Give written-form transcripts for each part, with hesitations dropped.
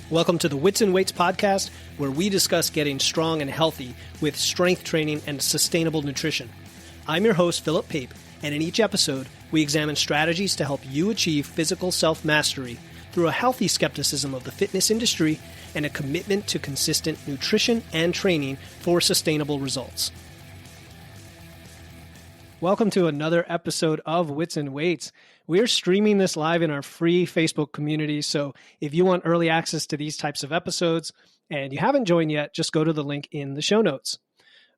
Welcome to the Wits and Weights podcast, where we discuss getting strong and healthy with strength training and sustainable nutrition. I'm your host, Philip Pape, and in each episode, we examine strategies to help you achieve physical self-mastery through a healthy skepticism of the fitness industry and a commitment to consistent nutrition and training for sustainable results. Welcome to another episode of Wits and Weights. We're streaming this live in our free Facebook community, so if you want early access to these types of episodes and you haven't joined yet, just go to the link in the show notes.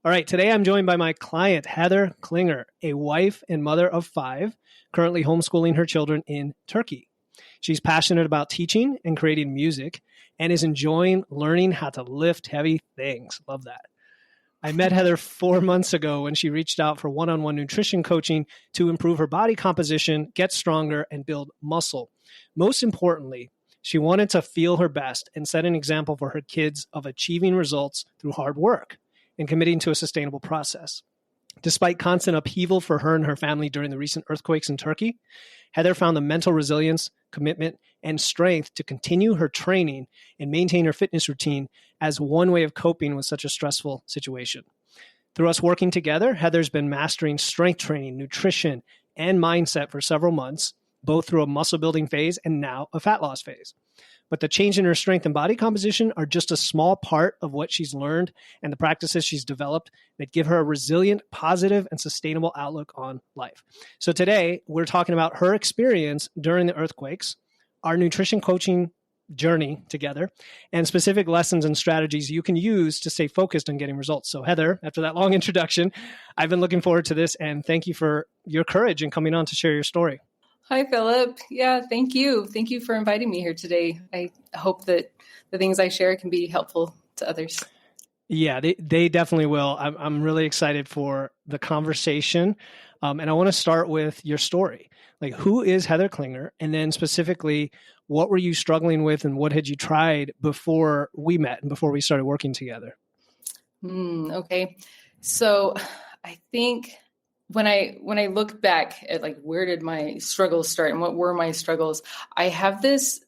All right, today I'm joined by my client, Heather Klinger, a wife and mother of 5, currently homeschooling her children in Turkey. She's passionate about teaching and creating music and is enjoying learning how to lift heavy things. Love that. I met Heather 4 months ago when she reached out for one-on-one nutrition coaching to improve her body composition, get stronger, and build muscle. Most importantly, she wanted to feel her best and set an example for her kids of achieving results through hard work and committing to a sustainable process. Despite constant upheaval for her and her family during the recent earthquakes in Turkey, Heather found the mental resilience, commitment, and strength to continue her training and maintain her fitness routine as one way of coping with such a stressful situation. Through us working together, Heather's been mastering strength training, nutrition, and mindset for several months, both through a muscle building phase and now a fat loss phase. But the change in her strength and body composition are just a small part of what she's learned and the practices she's developed that give her a resilient, positive, and sustainable outlook on life. So today, we're talking about her experience during the earthquakes, our nutrition coaching journey together, and specific lessons and strategies you can use to stay focused on getting results. So Heather, after that long introduction, I've been looking forward to this, and thank you for your courage in coming on to share your story. Hi, Philip. Yeah, thank you. Thank you for inviting me here today. I hope that the things I share can be helpful to others. Yeah, they definitely will. I'm really excited for the conversation. And I want to start with your story. Like, who is Heather Klinger? And then specifically, what were you struggling with and what had you tried before we met and before we started working together? Okay. So I think when I look back at like, where did my struggles start and what were my struggles, I have this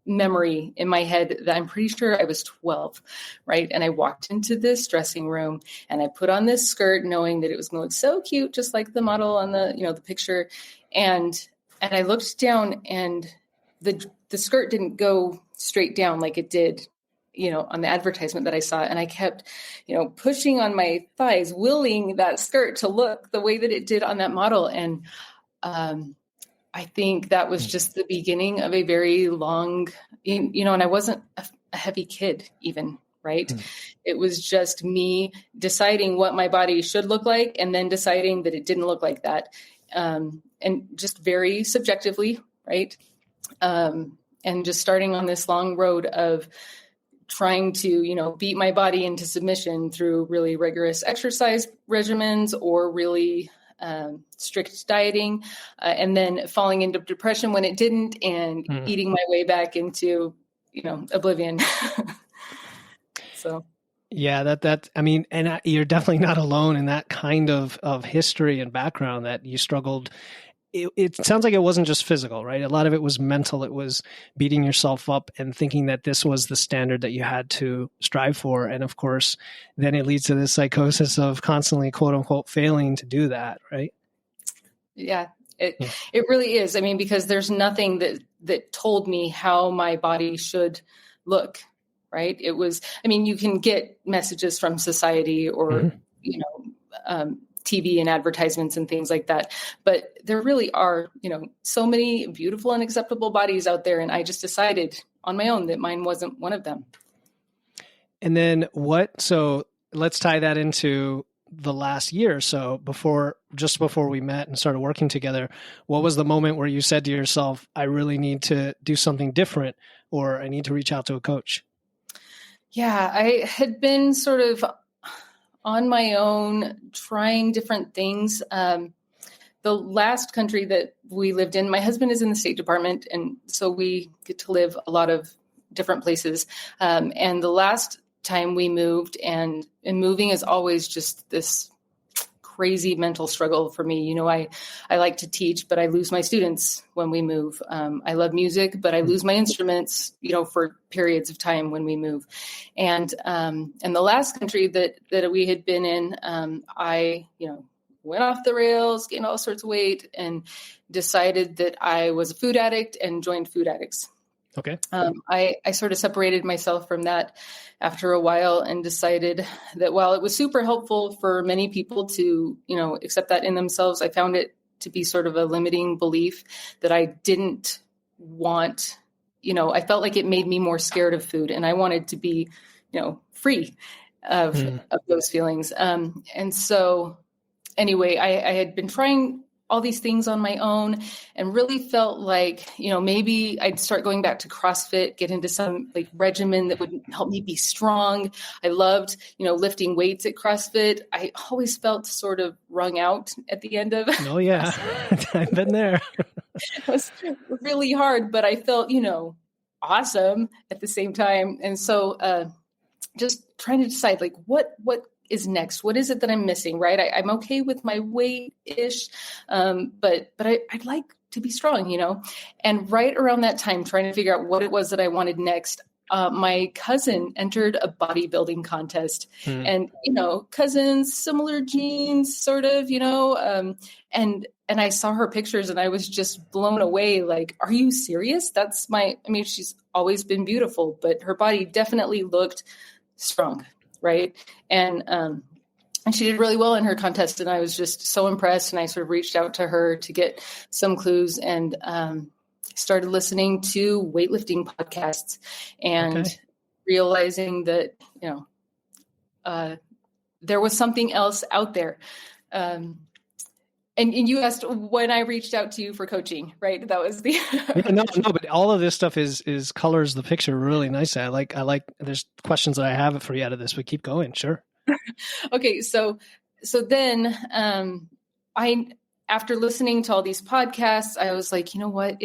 memory in my head that I'm pretty sure I was 12, right? And I walked into this dressing room and I put on this skirt knowing that it was going to look so cute, just like the model on the, the picture. And I looked down and the skirt didn't go straight down like it did, on the advertisement that I saw. And I kept, pushing on my thighs, willing that skirt to look the way that it did on that model. And I think that was just the beginning of a very long, and I wasn't a heavy kid even, right? It was just me deciding what my body should look like and then deciding that it didn't look like that. And just very subjectively, right? And just starting on this long road of trying to, beat my body into submission through really rigorous exercise regimens or really strict dieting, and then falling into depression when it didn't, and eating my way back into, oblivion. So. Yeah, you're definitely not alone in that kind of history and background that you struggled. It sounds like it wasn't just physical, right? A lot of it was mental. It was beating yourself up and thinking that this was the standard that you had to strive for. And of course, then it leads to this psychosis of constantly, quote unquote, failing to do that, right? Yeah, it really is. I mean, because there's nothing that told me how my body should look, right? It was, you can get messages from society or, TV and advertisements and things like that. But there really are, so many beautiful and acceptable bodies out there. And I just decided on my own that mine wasn't one of them. And then so let's tie that into the last year or so before we met and started working together. What was the moment where you said to yourself, I really need to do something different, or I need to reach out to a coach? Yeah, I had been sort of on my own, trying different things. The last country that we lived in, my husband is in the State Department, and so we get to live a lot of different places. And the last time we moved, and moving is always just this crazy mental struggle for me. I like to teach, but I lose my students when we move. I love music, but I lose my instruments, for periods of time when we move. And the last country that we had been in, I went off the rails, gained all sorts of weight, and decided that I was a food addict and joined Food Addicts. Okay. I sort of separated myself from that after a while and decided that while it was super helpful for many people to, accept that in themselves, I found it to be sort of a limiting belief that I didn't want, I felt like it made me more scared of food, and I wanted to be, free of those feelings. And so anyway, I had been trying all these things on my own and really felt like, maybe I'd start going back to CrossFit, get into some like regimen that would help me be strong. I loved, lifting weights at CrossFit. I always felt sort of wrung out at the end of Oh yeah. I've been there. It was really hard, but I felt, awesome at the same time. And so just trying to decide like what is next? What is it that I'm missing? Right. I'm okay with my weight-ish. But I'd like to be strong, and right around that time, trying to figure out what it was that I wanted next. My cousin entered a bodybuilding contest and, cousins, similar genes, sort of, and I saw her pictures and I was just blown away. Like, are you serious? She's always been beautiful, but her body definitely looked strong. Right. And she did really well in her contest. And I was just so impressed. And I sort of reached out to her to get some clues and started listening to weightlifting podcasts and realizing that, there was something else out there. And you asked when I reached out to you for coaching, right? That was the no, but all of this stuff is colors the picture really nicely. I like. There's questions that I have for you out of this, but keep going. Sure. Okay, so then after listening to all these podcasts, I was like, you know what?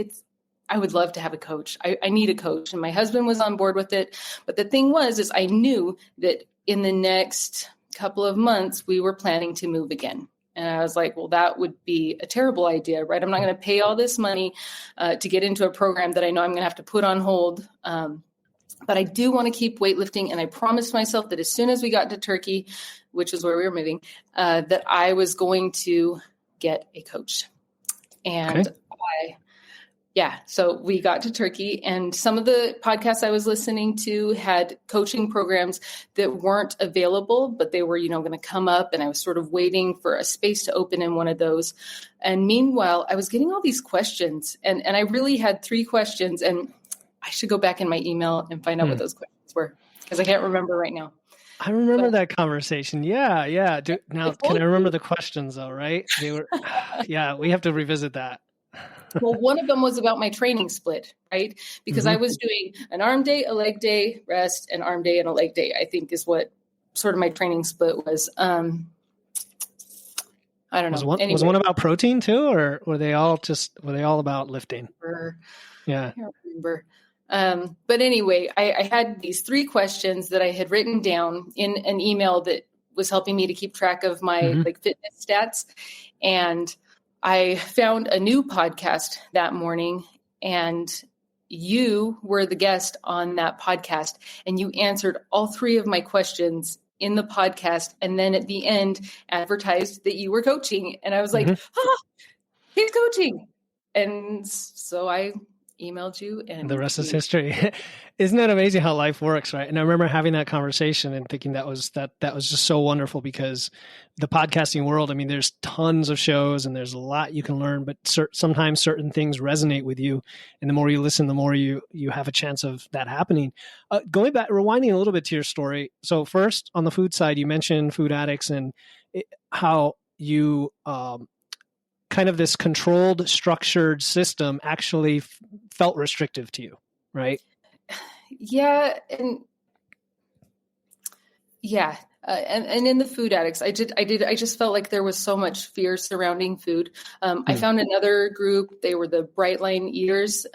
I would love to have a coach. I need a coach, and my husband was on board with it. But the thing is I knew that in the next couple of months we were planning to move again. And I was like, well, that would be a terrible idea, right? I'm not going to pay all this money to get into a program that I know I'm going to have to put on hold. But I do want to keep weightlifting. And I promised myself that as soon as we got to Turkey, which is where we were moving, that I was going to get a coach. And so we got to Turkey, and some of the podcasts I was listening to had coaching programs that weren't available, but they were, going to come up, and I was sort of waiting for a space to open in one of those. And meanwhile, I was getting all these questions, and I really had 3 questions, and I should go back in my email and find out what those questions were, because I can't remember right now. I remember that conversation. Yeah. Now, can I remember the questions though, right? They were, we have to revisit that. Well, one of them was about my training split, right? Because I was doing an arm day, a leg day, rest, an arm day, and a leg day, I think is what sort of my training split was. I don't know. Was one about protein too, or were they all about lifting? Yeah. I don't remember. But anyway, I had these 3 questions that I had written down in an email that was helping me to keep track of my fitness stats. And I found a new podcast that morning, and you were the guest on that podcast, and you answered all 3 of my questions in the podcast. And then at the end advertised that you were coaching. And I was like, he's coaching. And so I emailed you, and the rest is history. Isn't that amazing how life works, right? And I remember having that conversation and thinking that was just so wonderful, because the podcasting world, there's tons of shows and there's a lot you can learn, but sometimes certain things resonate with you, and the more you listen, the more you have a chance of that happening. Going back, rewinding a little bit to your story. So first, on the food side, you mentioned Food Addicts and how you kind of this controlled, structured system actually felt restrictive to you, right? Yeah. And in the Food Addicts, I just felt like there was so much fear surrounding food. I found another group, they were the Bright Line Eaters,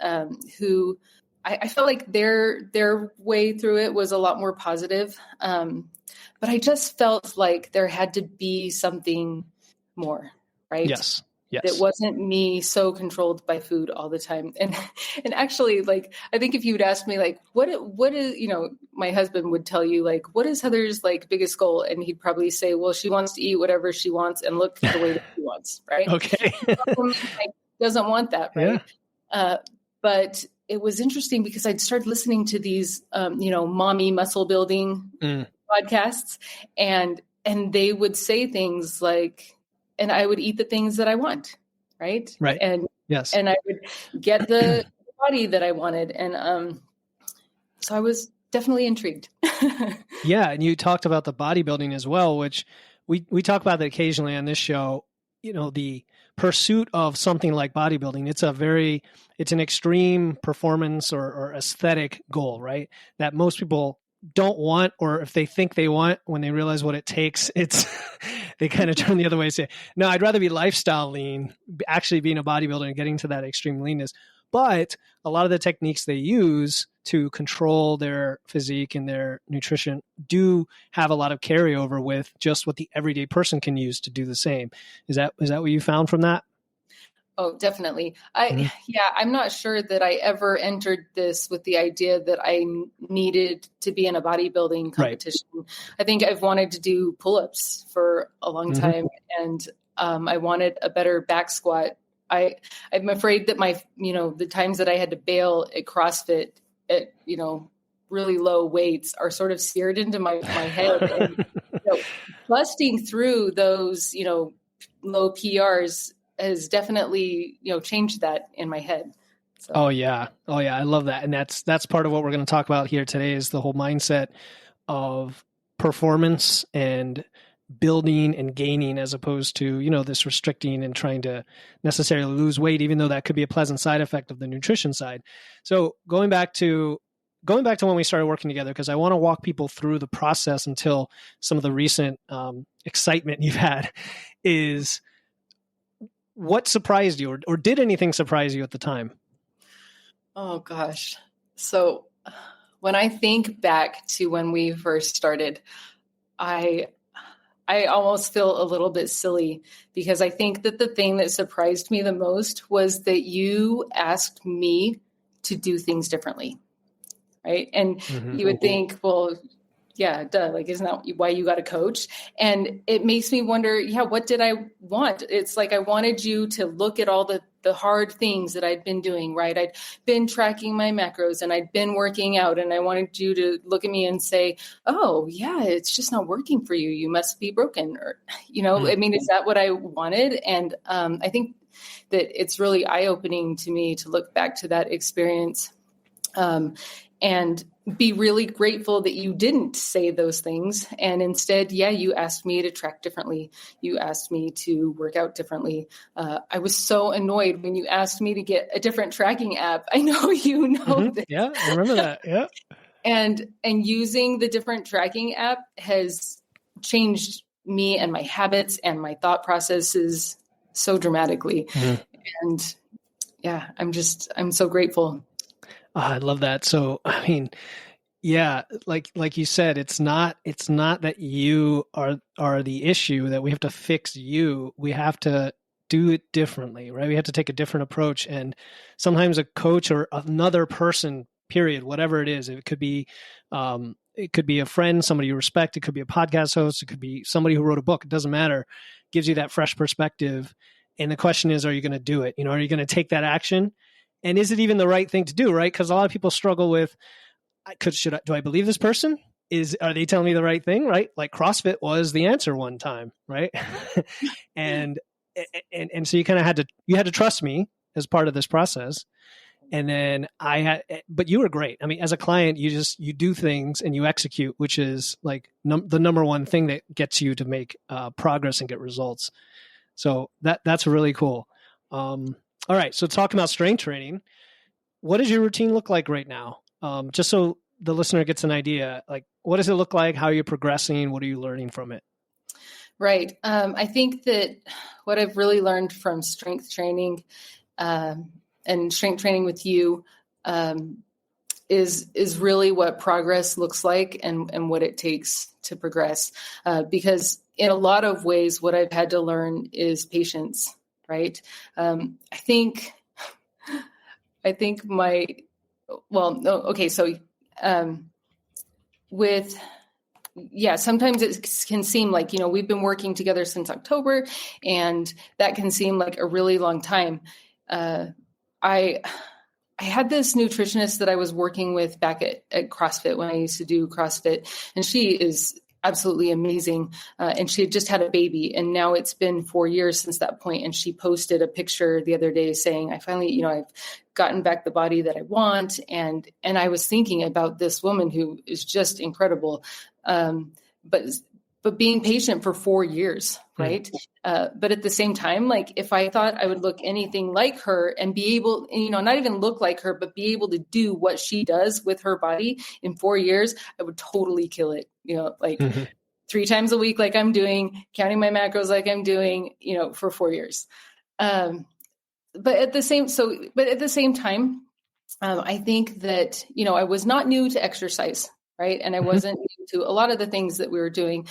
who I felt like their way through it was a lot more positive. But I just felt like there had to be something more, right? Yes. It Yes. wasn't me so controlled by food all the time. And actually, like, I think if you would ask me, like, what is, my husband would tell you, like, what is Heather's like biggest goal? And he'd probably say, well, she wants to eat whatever she wants and look the way that she wants. Right. Okay. Like, doesn't want that. Yeah. Right. But it was interesting because I'd started listening to these, mommy muscle building podcasts, and they would say things like, and I would eat the things that I want. Right. Right. And, yes. and I would get the body that I wanted. And, so I was definitely intrigued. Yeah. And you talked about the bodybuilding as well, which we talk about that occasionally on this show. The pursuit of something like bodybuilding, it's an extreme performance or aesthetic goal, right? That most people don't want, or if they think they want, when they realize what it takes, they kind of turn the other way and say, no, I'd rather be lifestyle lean, actually being a bodybuilder and getting to that extreme leanness. But a lot of the techniques they use to control their physique and their nutrition do have a lot of carryover with just what the everyday person can use to do the same. Is that what you found from that? Oh, definitely. I'm not sure that I ever entered this with the idea that I needed to be in a bodybuilding competition. Right. I think I've wanted to do pull-ups for a long time, and I wanted a better back squat. I'm afraid that the times that I had to bail at CrossFit at, really low weights are sort of seared into my head. And, busting through those, low PRs has definitely, changed that in my head. So. Oh yeah. I love that. And that's part of what we're going to talk about here today is the whole mindset of performance and building and gaining, as opposed to, this restricting and trying to necessarily lose weight, even though that could be a pleasant side effect of the nutrition side. So going back to when we started working together, because I want to walk people through the process until some of the recent excitement you've had is, what surprised you, or did anything surprise you at the time? Oh gosh. So when I think back to when we first started, I almost feel a little bit silly, because I think that the thing that surprised me the most was that you asked me to do things differently. Right. And you would think, well, yeah, duh. Like, isn't that why you got a coach? And it makes me wonder, what did I want? It's like, I wanted you to look at all the hard things that I'd been doing, right? I'd been tracking my macros and I'd been working out, and I wanted you to look at me and say, oh yeah, it's just not working for you. You must be broken. Or, I mean, is that what I wanted? And I think that it's really eye-opening to me to look back to that experience and be really grateful that you didn't say those things. And instead, you asked me to track differently. You asked me to work out differently. I was so annoyed when you asked me to get a different tracking app. I know you know this. Yeah, I remember that. Yeah. And using the different tracking app has changed me and my habits and my thought processes so dramatically. And I'm so grateful. Oh, I love that. So, I mean, yeah, like you said, it's not that you are the issue, that we have to fix you. We have to do it differently, right? We have to take a different approach. And sometimes a coach or another person, period, whatever it is, it could be a friend, somebody you respect. It could be a podcast host. It could be somebody who wrote a book. It doesn't matter. Gives you that fresh perspective. And the question is, are you going to do it? Are you going to take that action? And is it even the right thing to do, right? Because a lot of people struggle with, do I believe this person? Are they telling me the right thing, right? Like CrossFit was the answer one time, right? and so you kind of had to trust me as part of this process. And then but you were great. I mean, as a client, you do things and you execute, which is like the number one thing that gets you to make progress and get results. So that's really cool. All right. So talking about strength training, what does your routine look like right now? Just so the listener gets an idea, like, what does it look like? How are you progressing? What are you learning from it? Right. I think that what I've really learned from strength training and strength training with you is really what progress looks like and what it takes to progress. Because in a lot of ways, what I've had to learn is patience, right? I think my, well, no, okay. So, with, yeah, sometimes it can seem like, we've been working together since October, and that can seem like a really long time. I had this nutritionist that I was working with back at CrossFit when I used to do CrossFit, and she is absolutely amazing. And she had just had a baby, and now it's been 4 years since that point. And she posted a picture the other day saying, I finally, I've gotten back the body that I want. And I was thinking about this woman who is just incredible. But being patient for 4 years, right? But at the same time, like if I thought I would look anything like her and be able, not even look like her, but be able to do what she does with her body in 4 years, I would totally kill it. Like 3 times a week, like I'm doing, counting my macros like I'm doing, for 4 years. But at the same time, I think that, I was not new to exercise, right? And I wasn't new to a lot of the things that we were doing.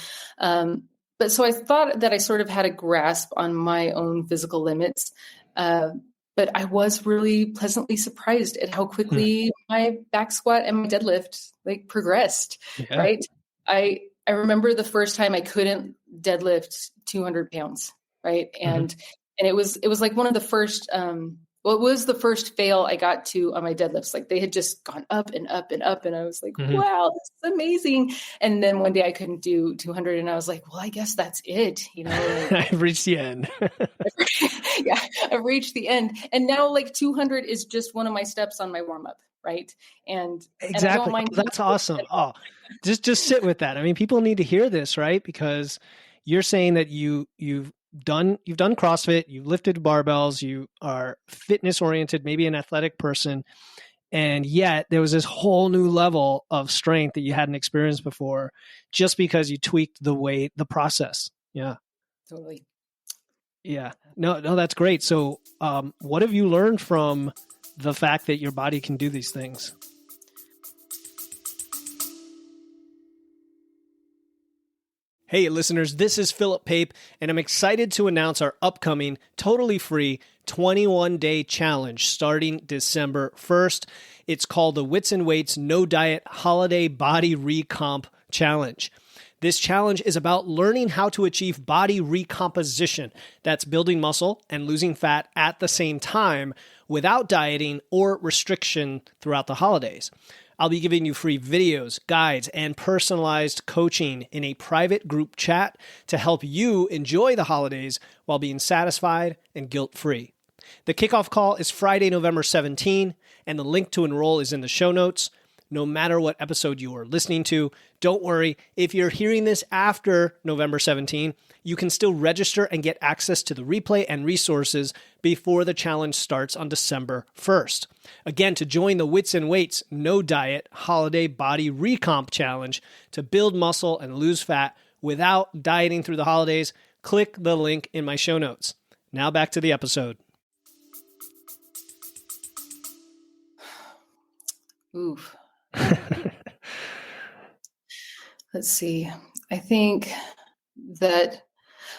But so I thought that I sort of had a grasp on my own physical limits. But I was really pleasantly surprised at how quickly my back squat and my deadlift progressed, right? I remember the first time I couldn't deadlift 200 pounds, right? And it was like one of the first, it was the first fail I got to on my deadlifts. Like they had just gone up and up and up. And I was like, wow, this is amazing. And then one day I couldn't do 200. And I was like, well, I guess that's it. I've reached the end. Yeah, I've reached the end. And now 200 is just one of my steps on my warm up. Right. And exactly. And I don't mind. That's awesome. Oh, just sit with that. I mean, people need to hear this, right? Because you're saying that you've done CrossFit, you've lifted barbells, you are fitness oriented, maybe an athletic person. And yet there was this whole new level of strength that you hadn't experienced before just because you tweaked the process. Yeah. Totally. Yeah. No, that's great. So, what have you learned from the fact that your body can do these things? Hey, listeners, this is Philip Pape, and I'm excited to announce our upcoming totally free 21-day challenge starting December 1st. It's called the Wits and Weights No Diet Holiday Body Recomp Challenge. This challenge is about learning how to achieve body recomposition. That's building muscle and losing fat at the same time without dieting or restriction throughout the holidays. I'll be giving you free videos, guides, and personalized coaching in a private group chat to help you enjoy the holidays while being satisfied and guilt-free. The kickoff call is Friday, November 17, and the link to enroll is in the show notes. No matter what episode you are listening to, don't worry. If you're hearing this after November 17, you can still register and get access to the replay and resources before the challenge starts on December 1st. Again, to join the Wits and Weights No Diet Holiday Body Recomp Challenge to build muscle and lose fat without dieting through the holidays, click the link in my show notes. Now back to the episode. Oof. Let's see. I think that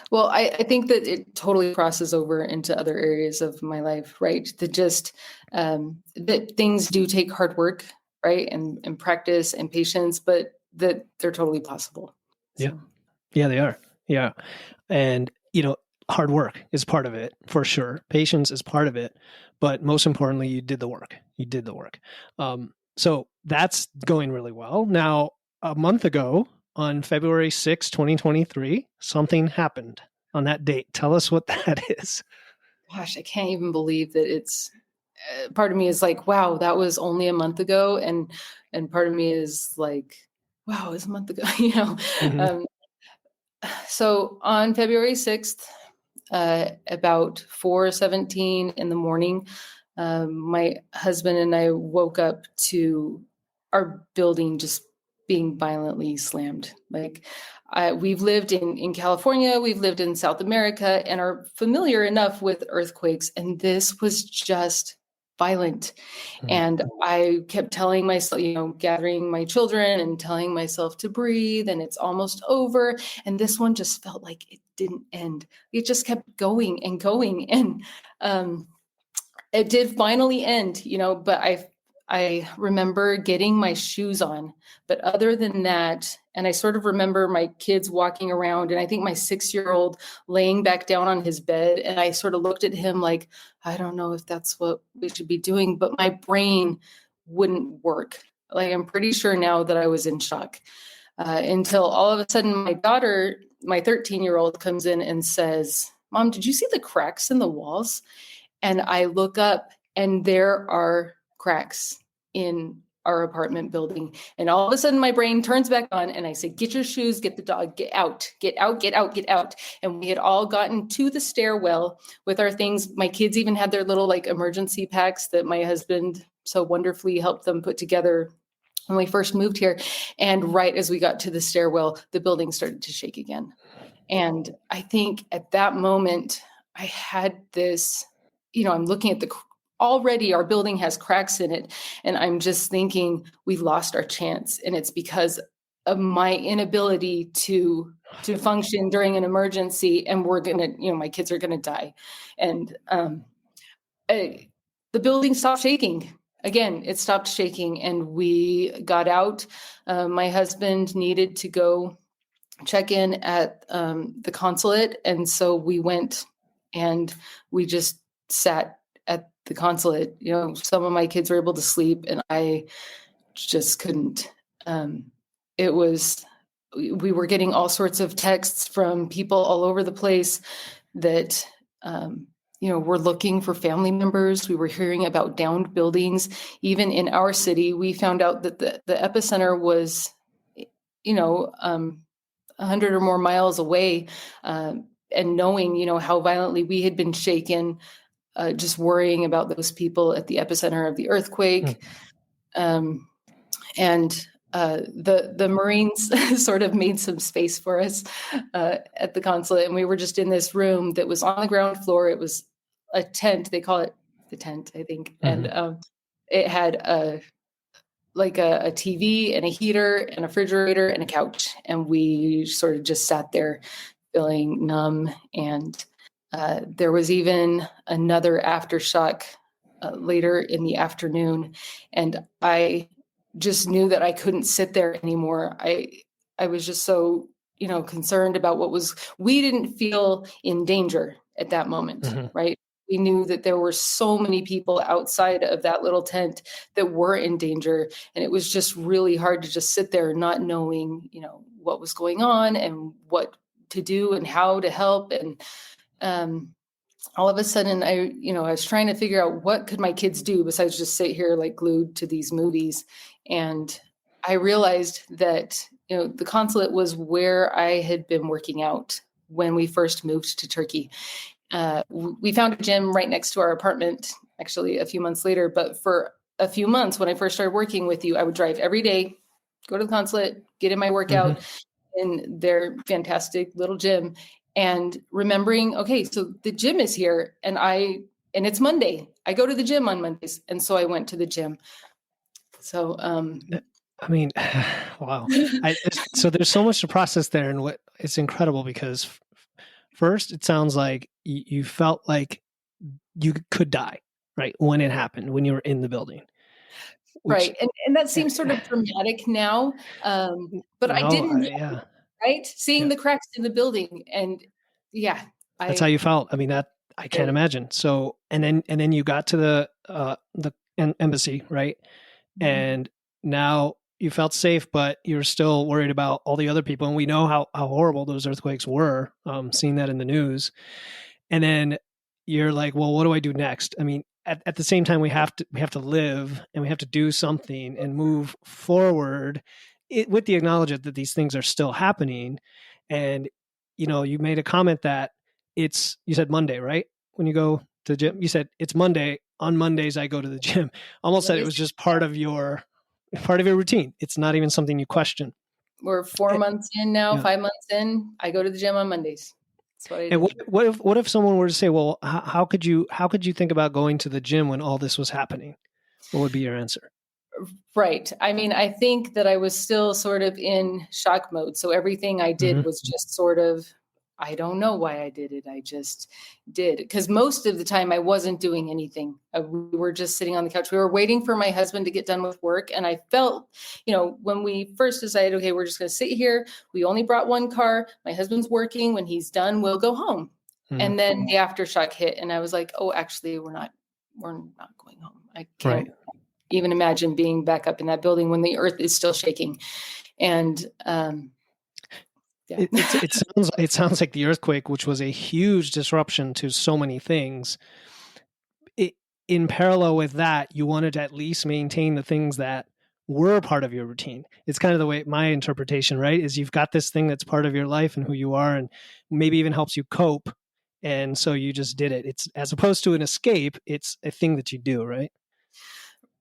it totally crosses over into other areas of my life, right? That things do take hard work, right? And practice and patience, but that they're totally possible. Yeah. Yeah, they are. Yeah. And, hard work is part of it for sure. Patience is part of it. But most importantly, you did the work. So that's going really well. Now, a month ago, on February 6, 2023, something happened on that date. Tell us what that is. Gosh, I can't even believe that it's, part of me is like, wow, that was only a month ago. And part of me is like, wow, it was a month ago, So on February 6th, about 4:17 in the morning, my husband and I woke up to our building just being violently slammed. We've lived in California, we've lived in South America, and are familiar enough with earthquakes. And this was just violent. Mhm. And I kept telling myself, gathering my children and telling myself to breathe and it's almost over. And this one just felt like it didn't end. It just kept going and going. And it did finally end, but I remember getting my shoes on. But other than that, and I sort of remember my kids walking around, and I think my 6-year-old laying back down on his bed. And I sort of looked at him like, I don't know if that's what we should be doing, but my brain wouldn't work. Like, I'm pretty sure now that I was in shock until all of a sudden my daughter, my 13-year-old, comes in and says, Mom, did you see the cracks in the walls? And I look up and there are cracks in our apartment building. And all of a sudden my brain turns back on and I say, get your shoes, get the dog, get out, get out, get out, get out. And we had all gotten to the stairwell with our things. My kids even had their little like emergency packs that my husband so wonderfully helped them put together when we first moved here. And right as we got to the stairwell, the building started to shake again. And I think at that moment, I had this, I'm looking at already our building has cracks in it. And I'm just thinking we lost our chance. And it's because of my inability to function during an emergency. And we're going to, my kids are going to die. And the building stopped shaking. Again, it stopped shaking and we got out. My husband needed to go check in at the consulate. And so we went and we just sat at the consulate. Some of my kids were able to sleep and I just couldn't. We were getting all sorts of texts from people all over the place that, were looking for family members. We were hearing about downed buildings. Even in our city, we found out that the epicenter was, 100 or more miles away, and knowing, how violently we had been shaken, just worrying about those people at the epicenter of the earthquake. And the Marines sort of made some space for us at the consulate. And we were just in this room that was on the ground floor. It was a tent. They call it the tent, I think. Mm-hmm. And it had a TV and a heater and a refrigerator and a couch. And we sort of just sat there feeling numb. And there was even another aftershock later in the afternoon. And I just knew that I couldn't sit there anymore. I was just so, concerned about we didn't feel in danger at that moment, Mm-hmm. right? We knew that there were so many people outside of that little tent that were in danger. And it was just really hard to just sit there not knowing, what was going on and what to do and how to help. And all of a sudden I was trying to figure out what could my kids do besides just sit here like glued to these movies. And I realized that, the consulate was where I had been working out when we first moved to Turkey. We found a gym right next to our apartment, actually a few months later. But for a few months, when I first started working with you, I would drive every day, go to the consulate, get in my workout in their fantastic little gym, and remembering, okay, so the gym is here, and it's Monday. I go to the gym on Mondays, and so I went to the gym. So, I mean, wow. So there's so much to process there, and it's incredible because first it sounds like you felt like you could die, right, when it happened, when you were in the building. Right, and that seems sort of dramatic now, but I didn't know, yeah, right? Seeing the cracks in the building, and that's how you felt. I mean, that I can't imagine. So, and then you got to the embassy, right? And now you felt safe, but you're still worried about all the other people. And we know how horrible those earthquakes were, seeing that in the news. And then you're like, well, what do I do next? I mean, at the same time, we have to live and we have to do something and move forward with the acknowledgement that these things are still happening. And, you made a comment that you said Monday, right? When you go to the gym, you said it's Monday. On Mondays, I go to the gym. Almost said it was just part of your routine. It's not even something you question. We're 4 months in now, 5 months in. I go to the gym on Mondays. That's what I And did. what if someone were to say, well, how could you think about going to the gym when all this was happening? What would be your answer? Right. I mean, I think that I was still sort of in shock mode. So everything I did Mm-hmm. was just sort of, I don't know why I did it. I just did. Because most of the time I wasn't doing anything. We were just sitting on the couch. We were waiting for my husband to get done with work. And I felt, when we first decided, okay, we're just going to sit here. We only brought one car. My husband's working. When he's done, we'll go home. Mm-hmm. And then the aftershock hit. And I was like, oh, actually, we're not going home. I can't. Right. Even imagine being back up in that building when the earth is still shaking. And yeah. It sounds like the earthquake, which was a huge disruption to so many things. In parallel with that, you wanted to at least maintain the things that were part of your routine. It's kind of the way my interpretation, right? Is you've got this thing that's part of your life and who you are, and maybe even helps you cope. And so you just did it. It's as opposed to an escape, it's a thing that you do, right?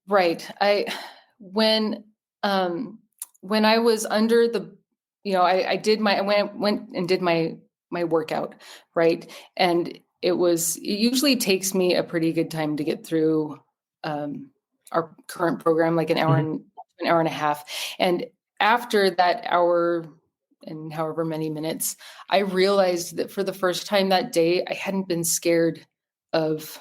Right. When I was under the, I went and did my workout, right? And it usually takes me a pretty good time to get through our current program, like an hour Mm-hmm. an hour and a half. And after that hour and however many minutes, I realized that for the first time that day, I hadn't been scared of,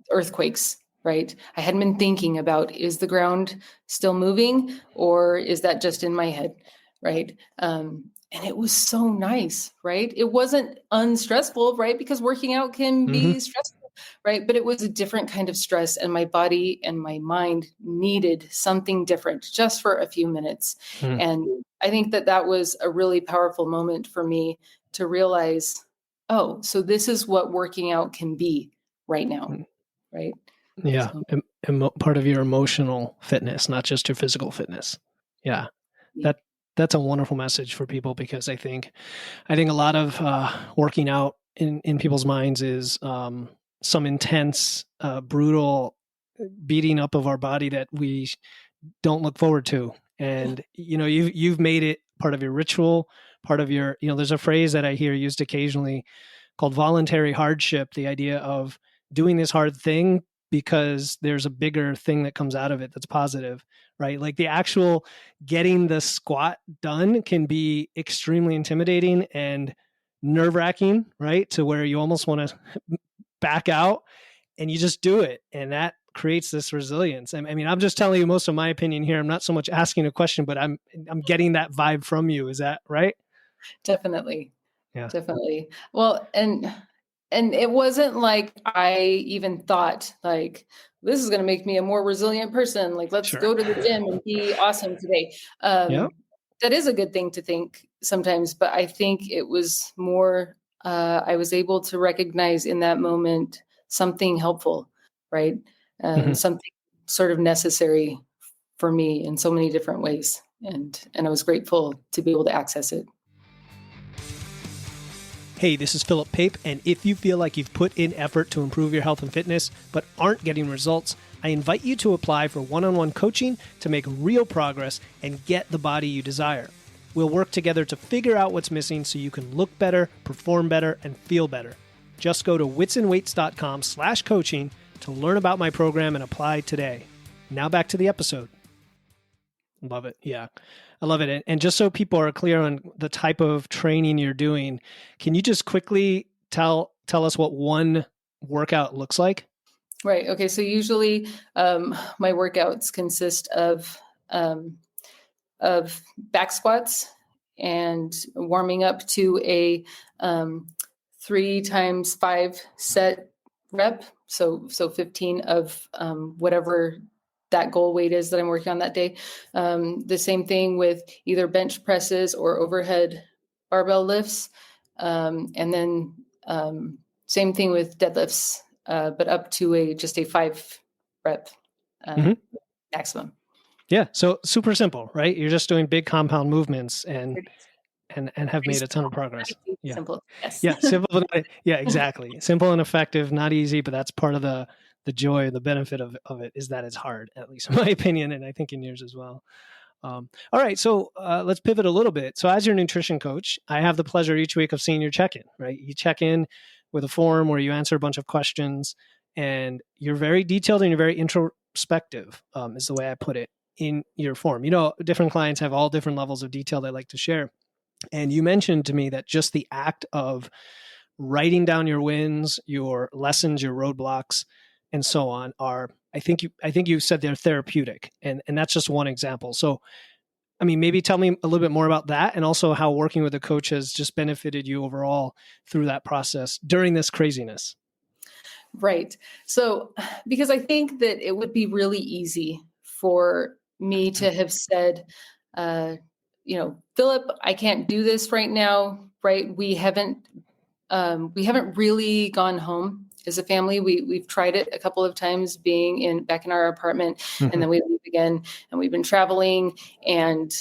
earthquakes. Right. I hadn't been thinking about, is the ground still moving or is that just in my head? Right. And it was so nice. Right. It wasn't unstressful. Right. Because working out can Mm-hmm. be stressful. Right. But it was a different kind of stress. And my body and my mind needed something different just for a few minutes. Mm-hmm. And I think that was a really powerful moment for me to realize, oh, so this is what working out can be right now. Right. Yeah. So, Part of your emotional fitness, not just your physical fitness. Yeah. yeah. That's a wonderful message for people, because I think a lot of working out in people's minds is some intense, brutal beating up of our body that we don't look forward to. And you've made it part of your ritual, part of your, there's a phrase that I hear used occasionally called voluntary hardship, the idea of doing this hard thing because there's a bigger thing that comes out of it that's positive, right? Like the actual getting the squat done can be extremely intimidating and nerve-wracking, right? To where you almost want to back out, and you just do it. And that creates this resilience. I mean, I'm just telling you most of my opinion here. I'm not so much asking a question, but I'm getting that vibe from you. Is that right? Definitely. Yeah. Definitely. Well, and it wasn't like I even thought like, this is going to make me a more resilient person. Like, let's Sure. go to the gym and be awesome today. Yep. That is a good thing to think sometimes, but I think it was more, I was able to recognize in that moment something helpful, right? Mm-hmm. Something sort of necessary for me in so many different ways. And I was grateful to be able to access it. Hey, this is Philip Pape, and if you feel like you've put in effort to improve your health and fitness but aren't getting results, I invite you to apply for one-on-one coaching to make real progress and get the body you desire. We'll work together to figure out what's missing so you can look better, perform better, and feel better. Just go to witsandweights.com/coaching to learn about my program and apply today. Now back to the episode. Love it. Yeah. I love it. And just so people are clear on the type of training you're doing, can you just quickly tell us what one workout looks like? Right. Okay. So usually my workouts consist of back squats and warming up to a 3x5 set rep. So 15 of whatever that goal weight is that I'm working on that day. The same thing with either bench presses or overhead barbell lifts. And then same thing with deadlifts, but up to just a 5 rep maximum. Yeah. So super simple, right? You're just doing big compound movements and have made a ton of progress. Yeah. Simple. Yes. Yeah. Simple. Yeah, exactly. Simple and effective, not easy, but that's part of the joy, the benefit of it is that it's hard, at least in my opinion, and I think in yours as well. All right, so let's pivot a little bit. So, as your nutrition coach, I have the pleasure each week of seeing your check-in. Right, you check in with a form where you answer a bunch of questions, and you're very detailed and you're very introspective. Is the way I put it in your form. Different clients have all different levels of detail they like to share, and you mentioned to me that just the act of writing down your wins, your lessons, your roadblocks, and so on are, I think you said they're therapeutic, and that's just one example. So, I mean, maybe tell me a little bit more about that, and also how working with a coach has just benefited you overall through that process during this craziness. Right. So, because I think that it would be really easy for me to have said, uh, Philip, I can't do this right now. Right. We haven't really gone home as a family. We've tried it a couple of times being back in our apartment, and then we leave again, and we've been traveling, and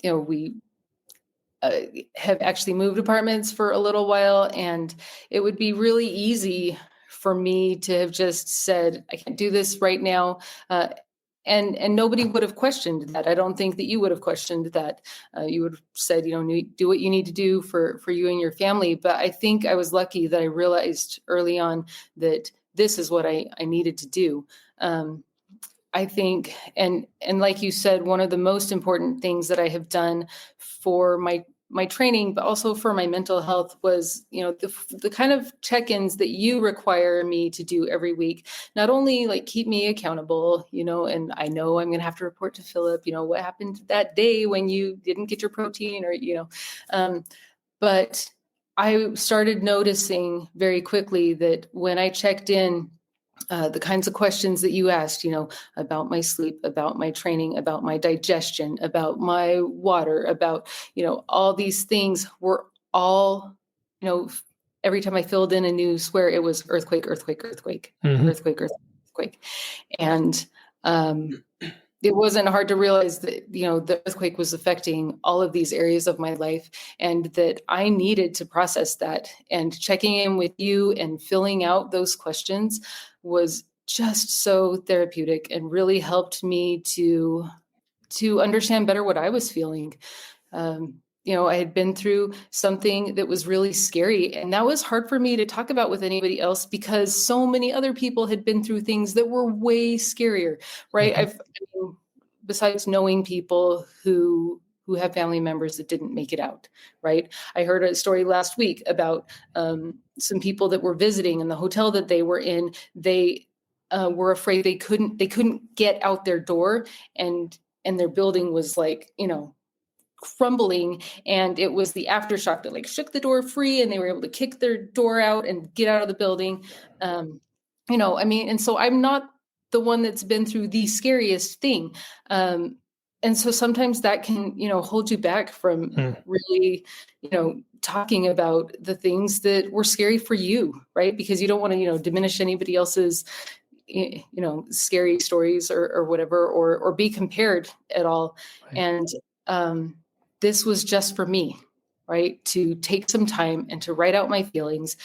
we have actually moved apartments for a little while, and it would be really easy for me to have just said, I can't do this right now. And nobody would have questioned that. I don't think that you would have questioned that. You would have said, do what you need to do for you and your family. But I think I was lucky that I realized early on that this is what I needed to do. I think, and like you said, one of the most important things that I have done for my training, but also for my mental health, was, the kind of check-ins that you require me to do every week. Not only like keep me accountable, and I know I'm going to have to report to Philip, what happened that day when you didn't get your protein, or, but I started noticing very quickly that when I checked in, the kinds of questions that you asked, about my sleep, about my training, about my digestion, about my water, about, all these things were all, every time I filled in a new square, it was earthquake, earthquake, earthquake, earthquake, earthquake. And it wasn't hard to realize that, the earthquake was affecting all of these areas of my life, and that I needed to process that. And checking in with you and filling out those questions was just so therapeutic, and really helped me to understand better what I was feeling. I had been through something that was really scary, and that was hard for me to talk about with anybody else, because so many other people had been through things that were way scarier, right? Besides knowing people who have family members that didn't make it out, right? I heard a story last week about some people that were visiting, in the hotel that they were in. They were afraid they couldn't get out their door, and their building was like, crumbling, and it was the aftershock that like shook the door free, and they were able to kick their door out and get out of the building. And so I'm not the one that's been through the scariest thing. And so sometimes that can, hold you back from really, talking about the things that were scary for you, right? Because you don't want to, diminish anybody else's, scary stories or whatever, or be compared at all. Right. And this was just for me, right? To take some time and to write out my feelings,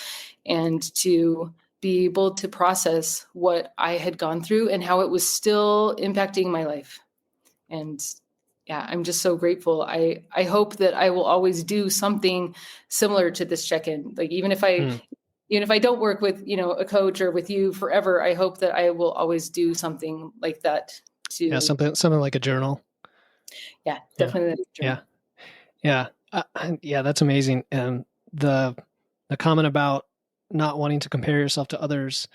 and to be able to process what I had gone through and how it was still impacting my life. And yeah, I'm just so grateful. I hope that I will always do something similar to this check-in. Like, even if I don't work with, a coach or with you forever, I hope that I will always do something like that too. Yeah, something like a journal. Yeah, definitely. Yeah. Yeah. Yeah, that's amazing. And the comment about not wanting to compare yourself to others,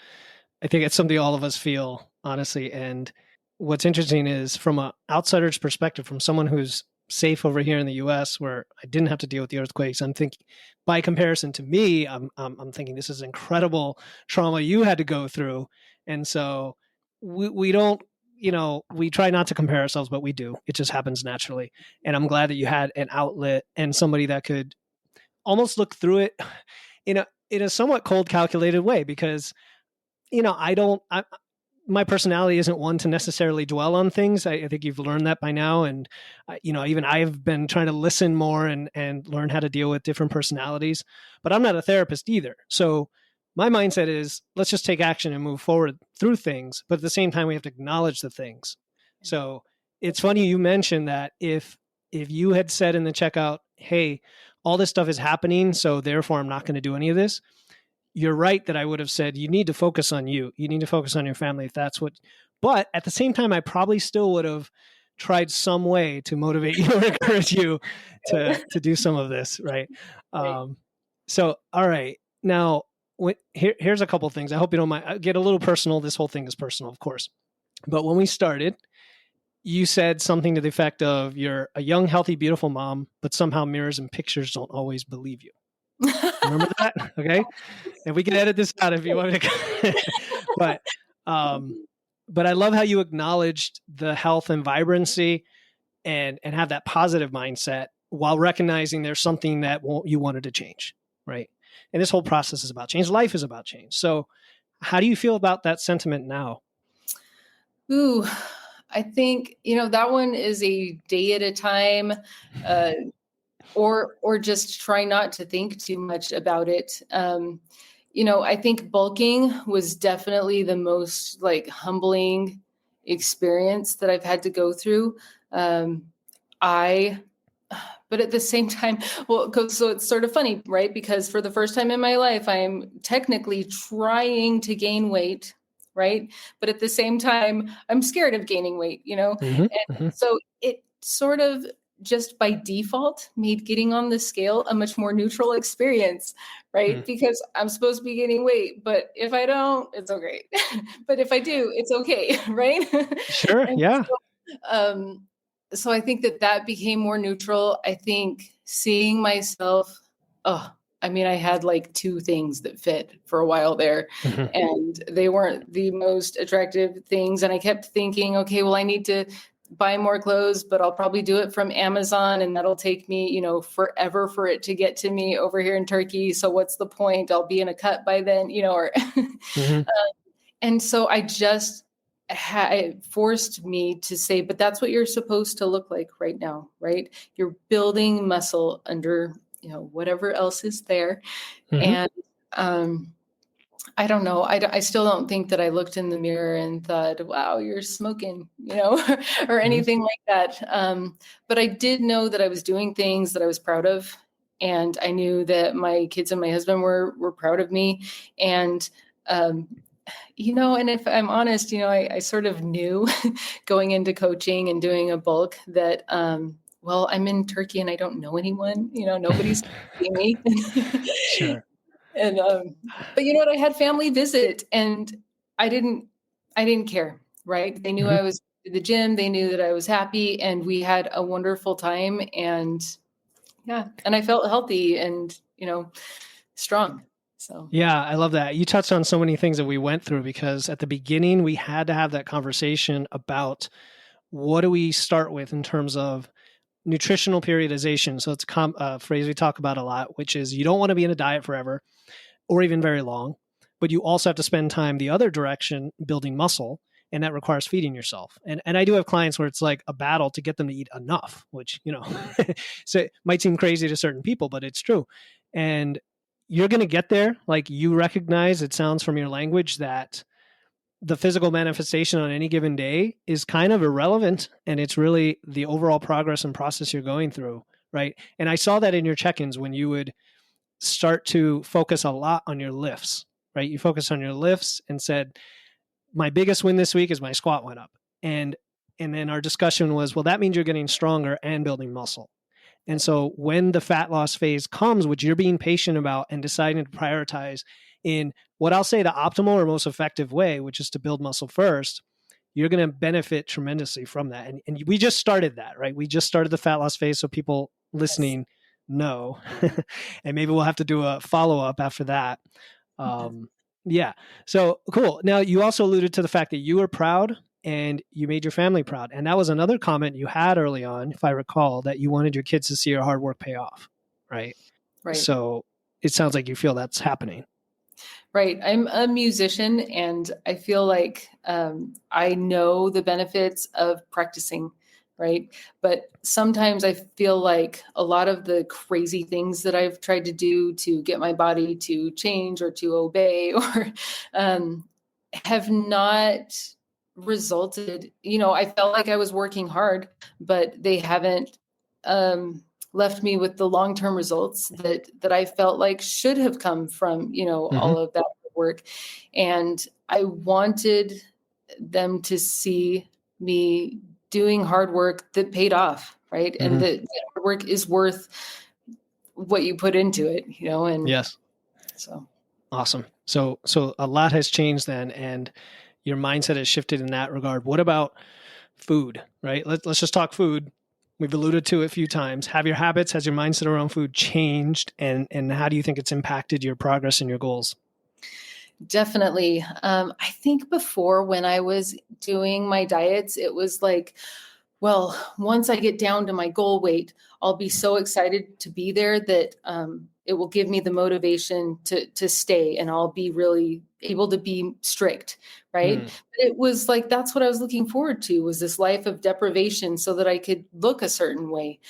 I think it's something all of us feel, honestly. And what's interesting is, from an outsider's perspective, from someone who's safe over here in the US, where I didn't have to deal with the earthquakes, I'm thinking, by comparison to me, I'm thinking, this is incredible trauma you had to go through. And so we don't, we try not to compare ourselves, but we do. It just happens naturally. And I'm glad that you had an outlet and somebody that could almost look through it in a somewhat cold, calculated way, because my personality isn't one to necessarily dwell on things. I think you've learned that by now. And, even I've been trying to listen more and learn how to deal with different personalities, but I'm not a therapist either. So my mindset is, let's just take action and move forward through things. But at the same time, we have to acknowledge the things. So it's funny you mentioned that if you had said in the checkout, hey, all this stuff is happening, so therefore I'm not going to do any of this, you're right that I would have said you need to focus on you. You need to focus on your family if that's what. But at the same time, I probably still would have tried some way to motivate you or encourage you to do some of this, right? Right. So, all right, now here's a couple things. I hope you don't mind. I get a little personal. This whole thing is personal, of course. But when we started, you said something to the effect of you're a young, healthy, beautiful mom, but somehow mirrors and pictures don't always believe you. Remember that? Okay. And we can edit this out if you want me to. but um, but I love how you acknowledged the health and vibrancy and have that positive mindset while recognizing there's something that you wanted to change, right? And this whole process is about change. Life is about change. So how do you feel about that sentiment now? Ooh, I think, that one is a day at a time, uh, or just try not to think too much about it. I think bulking was definitely the most like humbling experience that I've had to go through. Um, I but at the same time, so it's sort of funny, right? Because for the first time in my life, I'm technically trying to gain weight, right? But at the same time, I'm scared of gaining weight, Mm-hmm, And mm-hmm, so it sort of just by default made getting on the scale a much more neutral experience, mm-hmm. right? Because I'm supposed to be gaining weight, but if I don't, it's okay. But if I do, it's okay, right? Sure. And Yeah. um, so I think that became more neutral. I think seeing myself, I had like two things that fit for a while there, Mm-hmm, and they weren't the most attractive things. And I kept thinking, okay, well, I need to buy more clothes, but I'll probably do it from Amazon, and that'll take me, forever for it to get to me over here in Turkey. So what's the point? I'll be in a cut by then, or mm-hmm, and so I just it forced me to say, but that's what you're supposed to look like right now, right? You're building muscle under, whatever else is there. mm-hmm, And I don't know. I still don't think that I looked in the mirror and thought, wow, you're smoking, or mm-hmm. anything like that. But I did know that I was doing things that I was proud of. And I knew that my kids and my husband were proud of me. And, and if I'm honest, I sort of knew going into coaching and doing a bulk that, well, I'm in Turkey and I don't know anyone, nobody's seeing me. Sure. And, but you know what? I had family visit and I didn't, I didn't care, right? They knew Mm-hmm. I was at the gym. They knew that I was happy and we had a wonderful time. And yeah, and I felt healthy and, strong. So, Yeah, I love that. You touched on so many things that we went through because at the beginning we had to have that conversation about what do we start with in terms of nutritional periodization. So it's a phrase we talk about a lot, which is you don't want to be in a diet forever or even very long, but you also have to spend time the other direction building muscle. And that requires feeding yourself. And I do have clients where it's like a battle to get them to eat enough, which, so it might seem crazy to certain people, but it's true. And you're going to get there. Like you recognize, it sounds from your language that the physical manifestation on any given day is kind of irrelevant. And it's really the overall progress and process you're going through. Right. And I saw that in your check ins when you would start to focus a lot on your lifts, right? You focus on your lifts and said, my biggest win this week is my squat went up. And then our discussion was, well, that means you're getting stronger and building muscle. And so when the fat loss phase comes, which you're being patient about and deciding to prioritize in what I'll say the optimal or most effective way, which is to build muscle first, you're going to benefit tremendously from that. And we just started that, right? We just started the fat loss phase. So people yes. listening know, and maybe we'll have to do a follow up after that. Um, yeah. So cool. Now you also alluded to the fact that you were proud and you made your family proud. And that was another comment you had early on, if I recall, that you wanted your kids to see your hard work pay off. Right. Right. So it sounds like you feel that's happening. Right. I'm a musician and I feel like I know the benefits of practicing, right? But sometimes I feel like a lot of the crazy things that I've tried to do to get my body to change or to obey or have not resulted, I felt like I was working hard, but they haven't left me with the long-term results that I felt like should have come from, Hmm. all of that work. And I wanted them to see me doing hard work that paid off, right? And Hmm. that hard work is worth what you put into it, and Yes. so. Awesome. So a lot has changed then, and your mindset has shifted in that regard. What about food, right? Let's just talk food. We've alluded to it a few times. Have your habits, has your mindset around food changed, and how do you think it's impacted your progress and your goals? Definitely. I think before, when I was doing my diets, it was like, well, once I get down to my goal weight, I'll be so excited to be there that it will give me the motivation to stay, and I'll be really able to be strict, right? Mm. But it was like, that's what I was looking forward to, was this life of deprivation so that I could look a certain way.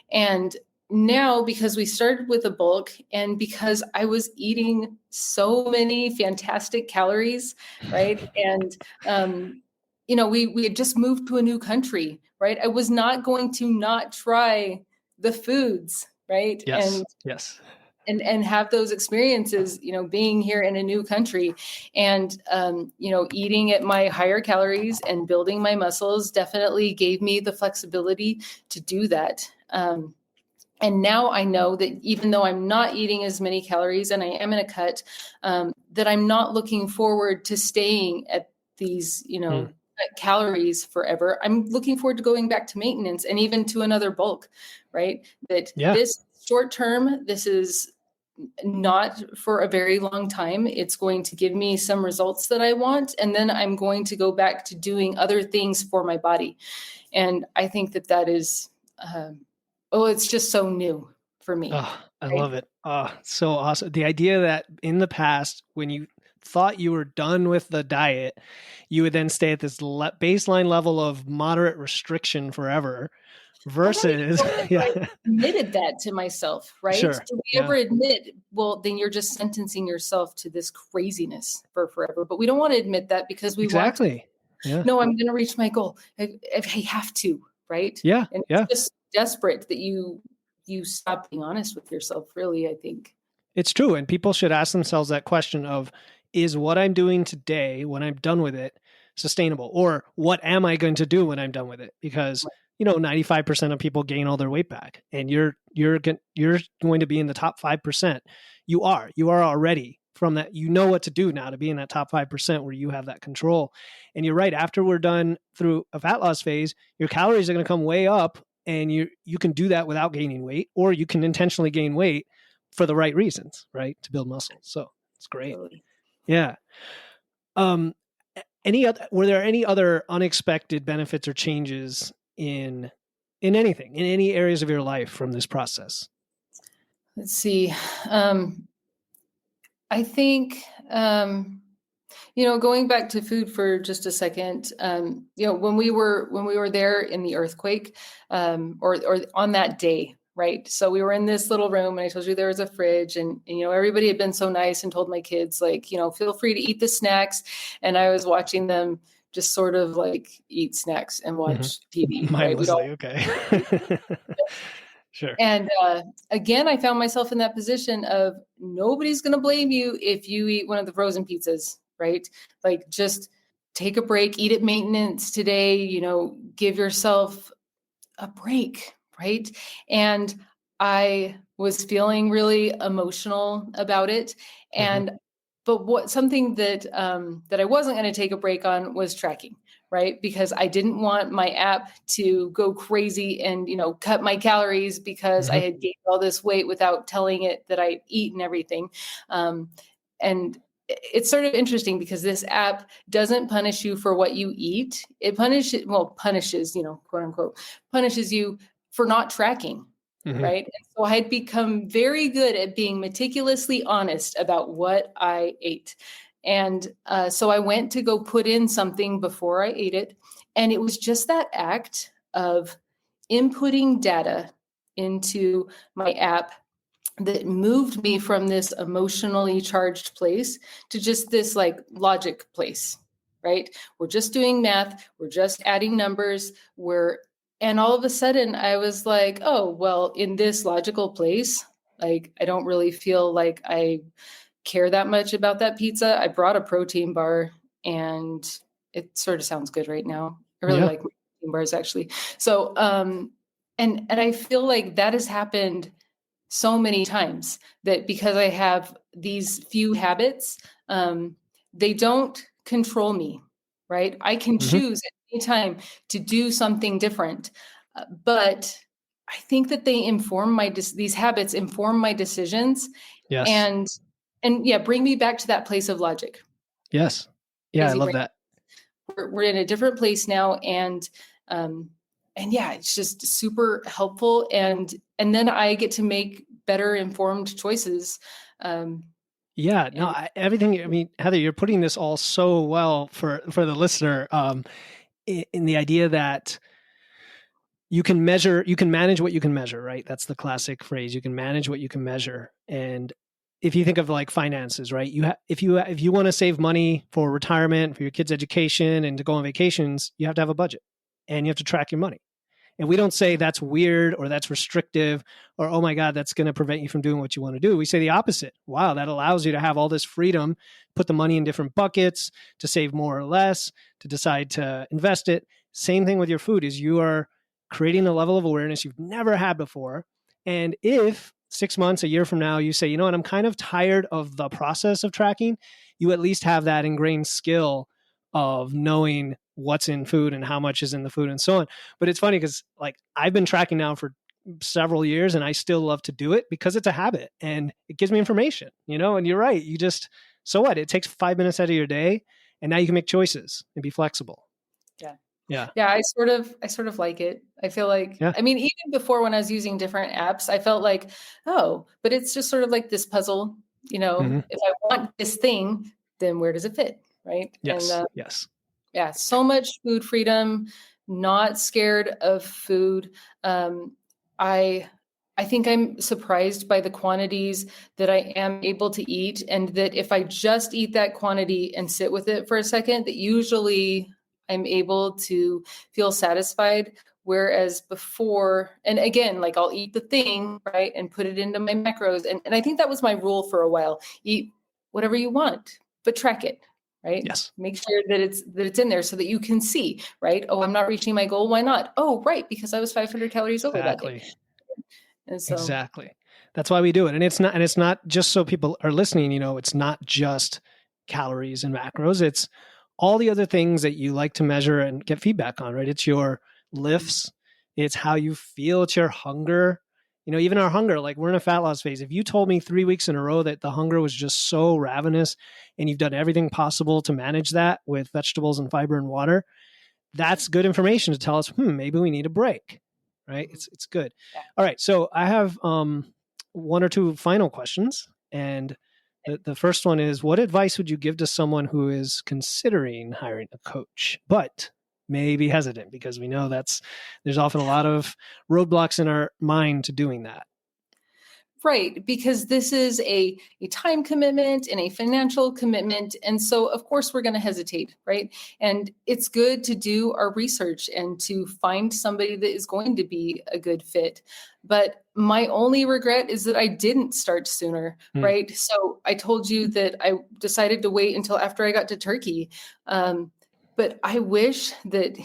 And now, because we started with a bulk and because I was eating so many fantastic calories, right? And, we had just moved to a new country, right? I was not going to not try the foods, right? Yes. Yes. And have those experiences, being here in a new country, and eating at my higher calories and building my muscles definitely gave me the flexibility to do that. And now I know that even though I'm not eating as many calories and I am in a cut, that I'm not looking forward to staying at these, Mm. calories forever. I'm looking forward to going back to maintenance and even to another bulk, right? That Yeah. this short term, this is not for a very long time. It's going to give me some results that I want. And then I'm going to go back to doing other things for my body. And I think that is, it's just so new for me. Oh, I Right? love it. Oh, so awesome. The idea that in the past, when you thought you were done with the diet, you would then stay at this baseline level of moderate restriction forever I don't versus, even know if I yeah, admitted that to myself, right? sure. Did we ever Yeah, admit, well, then you're just sentencing yourself to this craziness for forever. But we don't want to admit that because we want to, exactly. Yeah. no, I'm going to reach my goal. I have to, right? Yeah. And it's Yeah. just desperate that you stop being honest with yourself, really, I think. It's true. And people should ask themselves that question of, is what I'm doing today when I'm done with it sustainable? Or what am I going to do when I'm done with it? Because, 95% of people gain all their weight back, and you're going to be in the top 5%. You are already from that. You know what to do now to be in that top 5% where you have that control. And you're right. After we're done through a fat loss phase, your calories are going to come way up, and you can do that without gaining weight, or you can intentionally gain weight for the right reasons, right? To build muscle. So it's great. Totally. Yeah. Um, were there any other unexpected benefits or changes in anything, in any areas of your life from this process? Let's see. I think, going back to food for just a second, when we were there in the earthquake, or on that day, right? So we were in this little room, and I told you there was a fridge, and everybody had been so nice and told my kids, like, feel free to eat the snacks, and I was watching them just sort of like eat snacks and Mm-hmm. watch TV, right? We'd Mindlessly. all. Okay. Sure. And again, I found myself in that position of, nobody's going to blame you if you eat one of the frozen pizzas, right? Like, just take a break, eat at maintenance today, give yourself a break, right? And I was feeling really emotional about it. Mm-hmm. And but something that I wasn't going to take a break on was tracking, right? Because I didn't want my app to go crazy and cut my calories because I Mm-hmm. had gained all this weight without telling it that I'd eaten everything. And it's sort of interesting because this app doesn't punish you for what you eat. It punishes, quote unquote, punishes you for not tracking. Mm-hmm. Right. And so I had become very good at being meticulously honest about what I ate. And so I went to go put in something before I ate it. And it was just that act of inputting data into my app that moved me from this emotionally charged place to just this like logic place, right? We're just doing math. We're just adding numbers. And all of a sudden I was like, oh, well, in this logical place, like, I don't really feel like I care that much about that pizza. I brought a protein bar, and it sort of sounds good right now. I really Yeah. like protein bars, actually. So, and I feel like that has happened so many times, that because I have these few habits, they don't control me, right? I can Hmm. choose at any time to do something different, but I think that they inform these habits inform my decisions, Yes. and yeah, bring me back to that place of logic. Yes. Yeah, I Crazy love brain. that. We're in a different place now, um, and yeah, it's just super helpful, and then I get to make better informed choices. Um, Yeah, no, and everything. I mean, Heather, you're putting this all so well for the listener. In the idea that you can measure, you can manage what you can measure, right? That's the classic phrase. You can manage what you can measure. And if you think of like finances, right? If you want to save money for retirement, for your kids' education, and to go on vacations, you have to have a budget, and you have to track your money. And we don't say that's weird or that's restrictive or, oh my God, that's going to prevent you from doing what you want to do. We say the opposite. Wow, that allows you to have all this freedom, put the money in different buckets, to save more or less, to decide to invest it. Same thing with your food is you are creating a level of awareness you've never had before. And if 6 months, a year from now, you say, you know what, I'm kind of tired of the process of tracking, you at least have that ingrained skill of knowing what's in food and how much is in the food and so on. But it's funny because like I've been tracking now for several years and I still love to do it because it's a habit and it gives me information, you know, and you're right. You just, so what? It takes 5 minutes out of your day and now you can make choices and be flexible. yeah, Yeah. yeah, I sort of like it. I feel like, Yeah. I mean, even before, when I was using different apps, I felt like, oh, but it's just sort of like this puzzle. Hmm. If I want this thing, then where does it fit, right? And Yes. Yes. yeah, so much food freedom, not scared of food. Um, I I think I'm surprised by the quantities that I am able to eat, and that if I just eat that quantity and sit with it for a second, that usually I'm able to feel satisfied. Whereas before, and again, like, I'll eat the thing, right, and put it into my macros. And I think that was my rule for a while. Eat whatever you want, but track it, right? Yes. Make sure that it's in there so that you can see, right? Oh, I'm not reaching my goal. Why not? Oh, right, because I was 500 calories over that day. Exactly. And so, Exactly. That's why we do it. And it's not just so people are listening, you know, it's not just calories and macros. It's all the other things that you like to measure and get feedback on, right? It's your lifts, it's how you feel, it's your hunger. You know, even our hunger, like we're in a fat loss phase. If you told me 3 weeks in a row that the hunger was just so ravenous and you've done everything possible to manage that with vegetables and fiber and water, that's good information to tell us, maybe we need a break, right? It's good. yeah. All right, so I have one or two final questions, and the first one is, what advice would you give to someone who is considering hiring a coach, but maybe hesitant because we know there's often a lot of roadblocks in our mind to doing that. Right, because this is a time commitment and a financial commitment. And so, of course, we're going to hesitate, right? And it's good to do our research and to find somebody that is going to be a good fit. But my only regret is that I didn't start sooner, right? So I told you that I decided to wait until after I got to Turkey. But I wish that,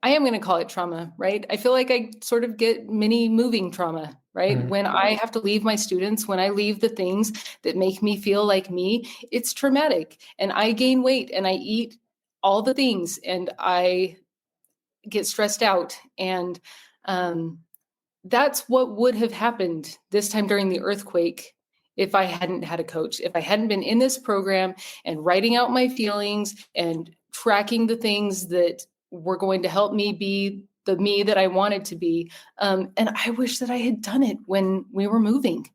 I am going to call it trauma, right? I feel like I sort of get mini moving trauma, right? Mm-hmm. When I have to leave my students, when I leave the things that make me feel like me, it's traumatic. And I gain weight and I eat all the things and I get stressed out. And that's what would have happened this time during the earthquake if I hadn't had a coach, if I hadn't been in this program and writing out my feelings and tracking the things that were going to help me be the me that I wanted to be. And I wish that I had done it when we were moving.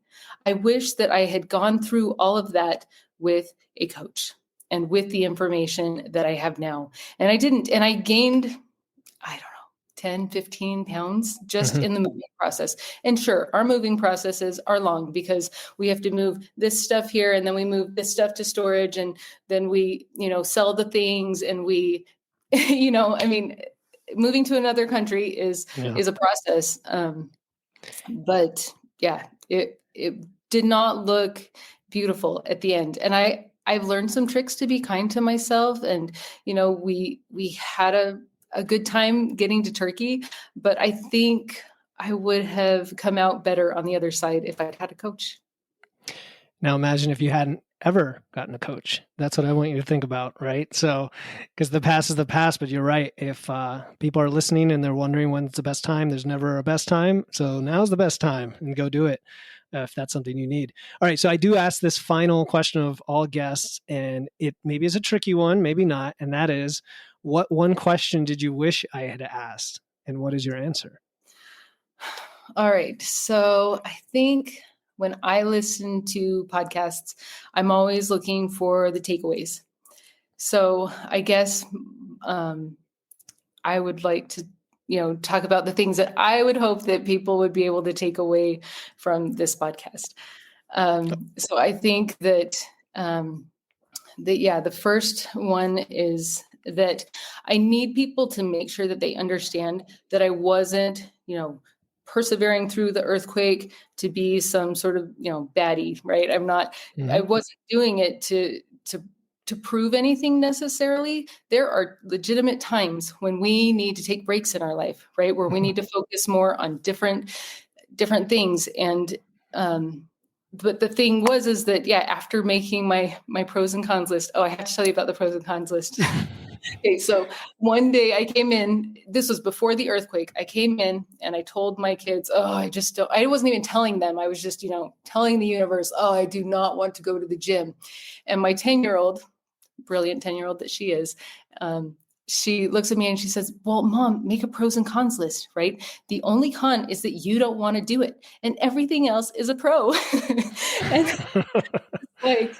I wish that I had gone through all of that with a coach and with the information that I have now. And I didn't. And I gained, I don't know, 10, 15 pounds just in the moving process. And sure, our moving processes are long because we have to move this stuff here and then we move this stuff to storage and then we, sell the things and we, moving to another country is a process. But yeah, it did not look beautiful at the end. And I've learned some tricks to be kind to myself. And, we had a good time getting to Turkey, but I think I would have come out better on the other side if I'd had a coach. Now imagine if you hadn't ever gotten a coach. That's what I want you to think about, right? So, because the past is the past, but you're right. If people are listening and they're wondering when's the best time, there's never a best time. So now's the best time and go do it if that's something you need. All right. So I do ask this final question of all guests, and it maybe is a tricky one, maybe not. And that is, what one question did you wish I had asked? And what is your answer? All right. So I think when I listen to podcasts, I'm always looking for the takeaways. So I guess I would like to, talk about the things that I would hope that people would be able to take away from this podcast. So I think that, the first one is that I need people to make sure that they understand that I wasn't, persevering through the earthquake to be some sort of, baddie, right? I wasn't doing it to prove anything necessarily. There are legitimate times when we need to take breaks in our life, right? Where we need to focus more on different things. And, but the thing is that, after making my pros and cons list, I have to tell you about the pros and cons list. Okay, so one day I came in, this was before the earthquake. I came in and I told my kids, I wasn't even telling them. I was just, telling the universe, I do not want to go to the gym. And my 10-year-old, brilliant 10-year-old that she is, she looks at me and she says, well, Mom, make a pros and cons list, right? The only con is that you don't want to do it. And everything else is a pro. And like,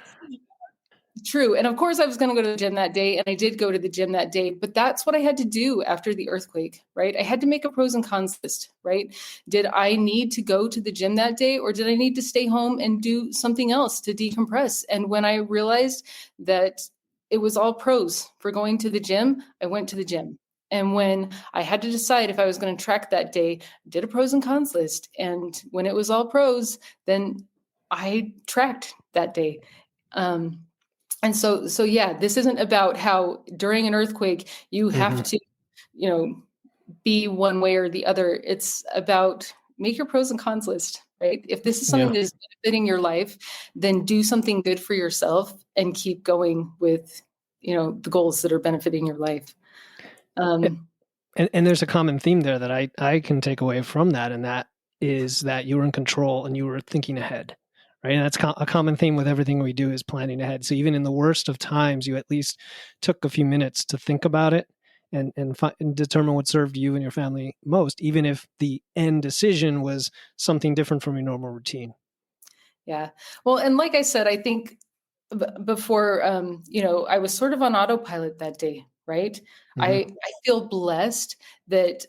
true. And of course I was going to go to the gym that day, and I did go to the gym that day, but that's what I had to do after the earthquake, right? I had to make a pros and cons list, right? Did I need to go to the gym that day, or did I need to stay home and do something else to decompress? And when I realized that it was all pros for going to the gym, I went to the gym. And when I had to decide if I was going to track that day, I did a pros and cons list. And when it was all pros, then I tracked that day. And so this isn't about how during an earthquake you have to, be one way or the other. It's about make your pros and cons list, right? If this is something that is benefiting your life, then do something good for yourself and keep going with, the goals that are benefiting your life. And there's a common theme there that I can take away from that, and that is that you were in control and you were thinking ahead. Right. And that's a common theme with everything we do is planning ahead. So even in the worst of times, you at least took a few minutes to think about it and determine what served you and your family most, even if the end decision was something different from your normal routine. Yeah. Well, and like I said, I think before, I was sort of on autopilot that day, right? I feel blessed that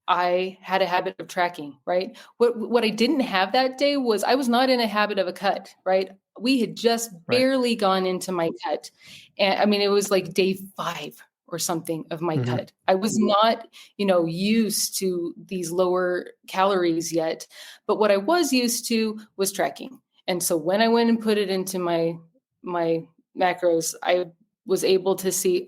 I had a habit of tracking, right? What I didn't have that day was I was not in a habit of a cut, right? We had just barely gone into my cut. And I mean, it was like day 5 or something of my cut. I was not, used to these lower calories yet, but what I was used to was tracking. And so when I went and put it into my macros, I was able to see,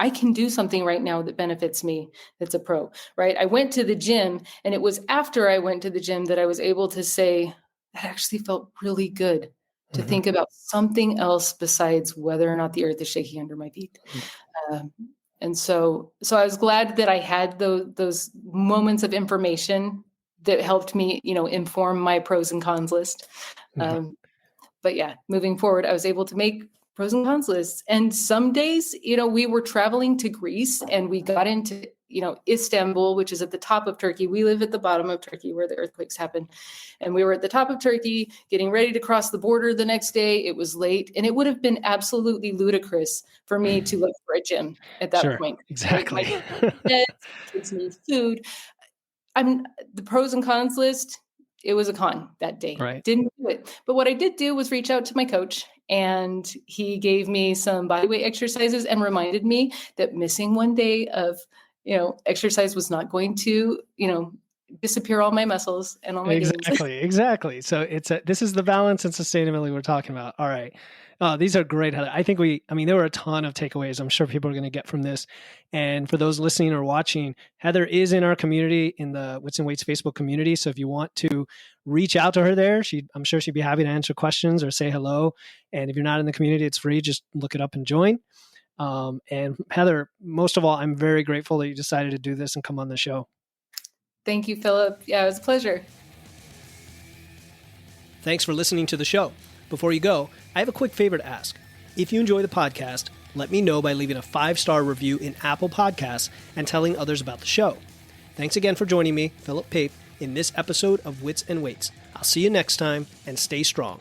I can do something right now that benefits me. That's a pro, right? I went to the gym, and it was after I went to the gym that I was able to say, that actually felt really good to think about something else besides whether or not the earth is shaking under my feet. And so I was glad that I had those moments of information that helped me, inform my pros and cons list. But yeah, moving forward, I was able to make pros and cons lists. And some days, we were traveling to Greece and we got into Istanbul, which is at the top of Turkey. We live at the bottom of Turkey where the earthquakes happen. And we were at the top of Turkey getting ready to cross the border the next day. It was late, and it would have been absolutely ludicrous for me to look for a gym at that Sure, point. exactly. My kids need food. The pros and cons list, it was a con that day. Right. Didn't do it. But what I did do was reach out to my coach, and he gave me some bodyweight exercises and reminded me that missing one day of, exercise was not going to, disappear all my muscles and all my gains. Exactly. So this is the balance and sustainability we're talking about. All right. These are great, Heather. I think there were a ton of takeaways I'm sure people are going to get from this. And for those listening or watching, Heather is in our community, in the Wits and Weights Facebook community. So if you want to reach out to her there, I'm sure she'd be happy to answer questions or say hello. And if you're not in the community, it's free. Just look it up and join. And Heather, most of all, I'm very grateful that you decided to do this and come on the show. Thank you, Philip. Yeah, it was a pleasure. Thanks for listening to the show. Before you go, I have a quick favor to ask. If you enjoy the podcast, let me know by leaving a 5-star review in Apple Podcasts and telling others about the show. Thanks again for joining me, Philip Pape, in this episode of Wits and Weights. I'll see you next time, and stay strong.